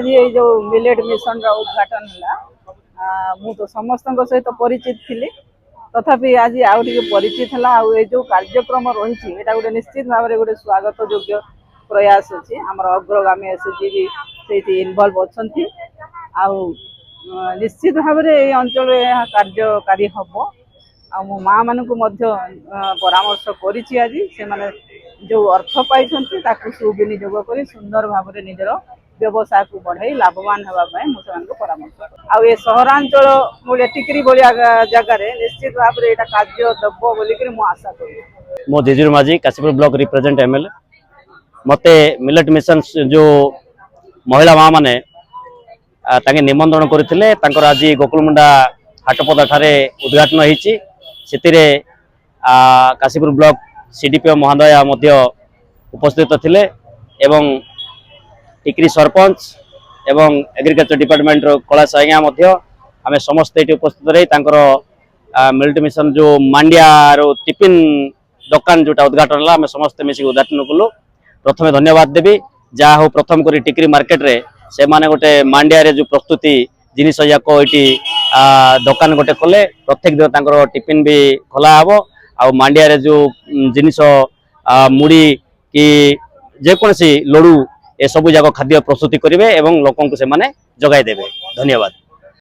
आज ये जो मिलेट मिशन रा उद्घाटन है मु तो समस्त सहित परिचित थी तथापि आज आउ टे परिचित है ये जो कार्यक्रम रही गोटे निश्चित भाव में गोटे स्वागत योग्य प्रयास अच्छी आम अग्रगामी एसएचजी भी इनवल्व अच्छा निश्चित भाव में ये अंचल कार्यकारी हम आ मो माँ मान परामर्श करी आज से जो अर्थ पाई सुविनियोग कर सुंदर भाव में निजर व्यवसाय को बढ़ाई लाभवान होगापी मुझे परामर्श आ ये सहरांचल गोटे टिकरी भाया जगार निश्चित भाव में कार्य दब बोलिक आशा करी मो जेजुर माझी काशीपुर ब्लॉक रिप्रेजेंट एमएलए मते मिलेट मिशन जो महिला माँ माने ताके निमंत्रण करथिले तांकर आज गोकुलमुंडा हाटपदा ठारे उद्घाटन होईची सेतिरे काशीपुर ब्लॉक सीडीपीओ महोदया मध्य उपस्थित थिले एवं टिकरी सरपंच एवं एग्रीकल्चर डिपार्टमेंट रो कला साइया मध्य आमे समस्त एटी उपस्थित रही तांकर मिलेट मिशन जो मांडिया रो टिफिन दुकान जोटा उद्घाटन है आम समस्त मिसिक उद्घाटन कलु प्रथम धन्यवाद देवी जहाँ हो प्रथम करी टिकरी मार्केट रे से माने गोटे मांडिया रे जो प्रस्तुति जिनिस जाक ये दुकान गोटे कले प्रत्येक दिन तांकर टिफिन भी खोला हबो आ मांडिया रे जो जिनिस मुड़ी कि जेकोसी लडू ए सब जाक खाद्य प्रस्तुति करेंगे एवं लोक से जगाई देवे। धन्यवाद।